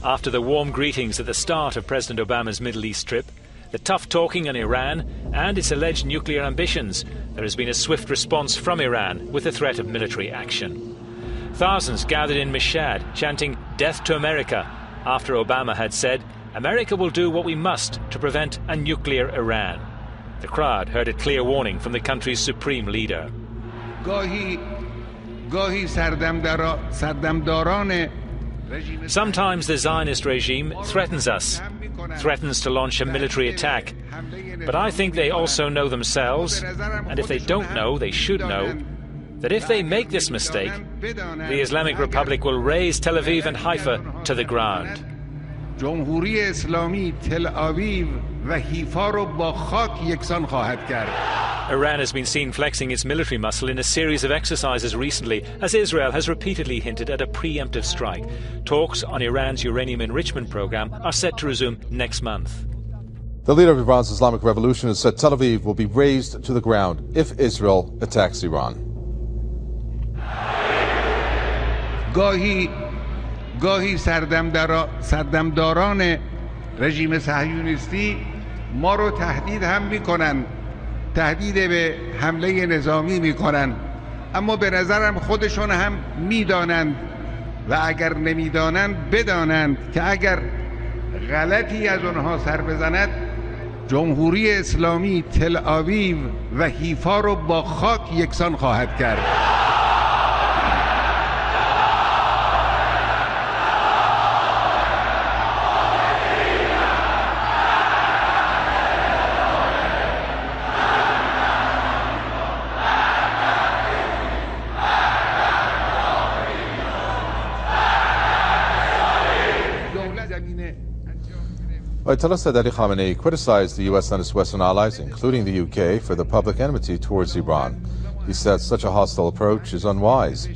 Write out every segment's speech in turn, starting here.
After the warm greetings at the start of President Obama's Middle East trip, the tough talking on Iran and its alleged nuclear ambitions, there has been a swift response from Iran with the threat of military action. Thousands gathered in Mashhad chanting "Death to America" after Obama had said, "America will do what we must to prevent a nuclear Iran." The crowd heard a clear warning from the country's supreme leader. Sometimes the Zionist regime threatens us, threatens to launch a military attack. But I think they also know themselves, and if they don't know, they should know, that if they make this mistake, the Islamic Republic will raze Tel-Aviv and Haifa to the ground. جمهوری اسلامی تل-Aviv و حیفا رو با خاک یکسان خواهد کرد. Iran has been seen flexing its military muscle in a series of exercises recently, as Israel has repeatedly hinted at a preemptive strike. Talks on Iran's uranium enrichment program are set to resume next month. The leader of Iran's Islamic Revolution has said Tel Aviv will be razed to the ground if Israel attacks Iran. گاهی سردمداران رژیم صهیونیستی ما رو تهدید هم میکنن، تهدید به حمله نظامی میکنن، اما به نظرم خودشون هم میدانند و اگر نمیدانند بدانند که اگر غلطی از اونها سر بزند جمهوری اسلامی تل-Aviv و حیفا رو با خاک یکسان خواهد کرد. Ayatollah Said Ali Khamenei criticized the U.S. and its Western allies, including the UK, for their public enmity towards Iran. He said such a hostile approach is unwise.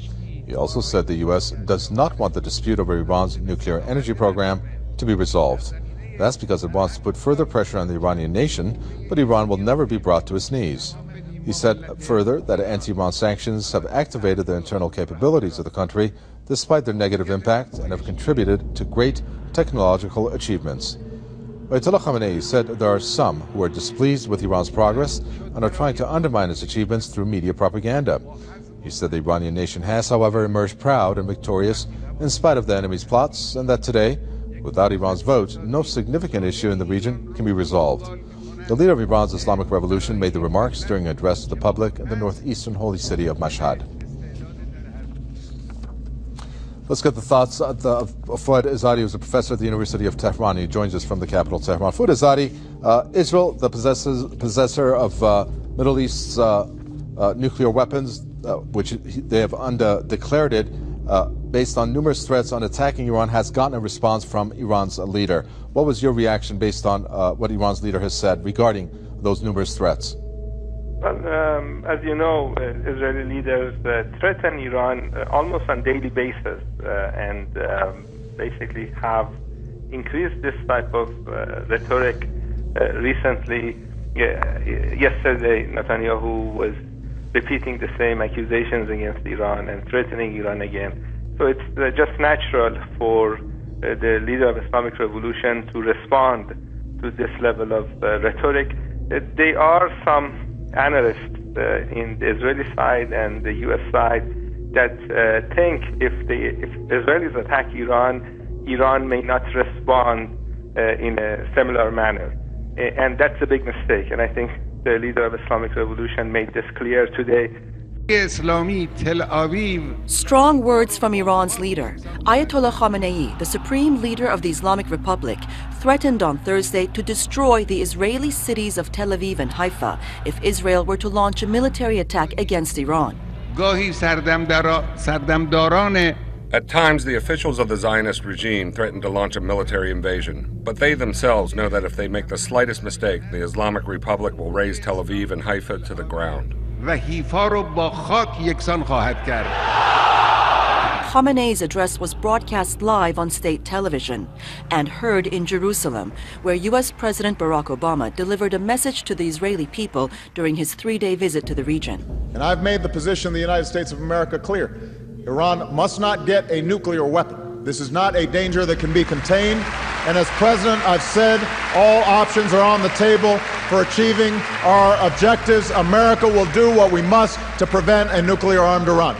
He also said the U.S. does not want the dispute over Iran's nuclear energy program to be resolved. That's because it wants to put further pressure on the Iranian nation, but Iran will never be brought to its knees. He said further that anti-Iran sanctions have activated the internal capabilities of the country despite their negative impact and have contributed to great technological achievements. Ayatollah Khamenei said there are some who are displeased with Iran's progress and are trying to undermine its achievements through media propaganda. He said the Iranian nation has, however, emerged proud and victorious in spite of the enemy's plots, and that today, without Iran's vote, no significant issue in the region can be resolved. The leader of Iran's Islamic Revolution made the remarks during an address to the public in the northeastern holy city of Mashhad. Let's get the thoughts of Fouad Azadi, who's a professor at the University of Tehran. He joins us from the capital, Tehran. Fouad Azadi, Israel, the possessor of Middle East's nuclear weapons, which they have declared it, based on numerous threats on attacking Iran, has gotten a response from Iran's leader. What was your reaction based on what Iran's leader has said regarding those numerous threats? Well, as you know, Israeli leaders threaten Iran almost on a daily basis and basically have increased this type of rhetoric recently. Yesterday, Netanyahu was repeating the same accusations against Iran and threatening Iran again. So it's just natural for the leader of Islamic Revolution to respond to this level of rhetoric. There are some analysts in the Israeli side and the U.S. side that think if Israelis attack Iran, Iran may not respond in a similar manner. And that's a big mistake. And I think the leader of Islamic Revolution made this clear today. Strong words from Iran's leader. Ayatollah Khamenei, the supreme leader of the Islamic Republic, threatened on Thursday to destroy the Israeli cities of Tel-Aviv and Haifa if Israel were to launch a military attack against Iran. At times, the officials of the Zionist regime threaten to launch a military invasion, but they themselves know that if they make the slightest mistake, the Islamic Republic will raze Tel Aviv and Haifa to the ground. Khamenei's address was broadcast live on state television and heard in Jerusalem, where U.S. President Barack Obama delivered a message to the Israeli people during his 3-day visit to the region. And I've made the position of the United States of America clear. Iran must not get a nuclear weapon. This is not a danger that can be contained. And as President, I've said all options are on the table for achieving our objectives. America will do what we must to prevent a nuclear-armed Iran.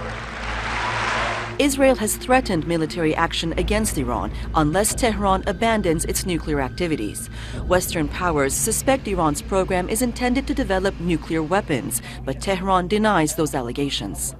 Israel has threatened military action against Iran unless Tehran abandons its nuclear activities. Western powers suspect Iran's program is intended to develop nuclear weapons, but Tehran denies those allegations.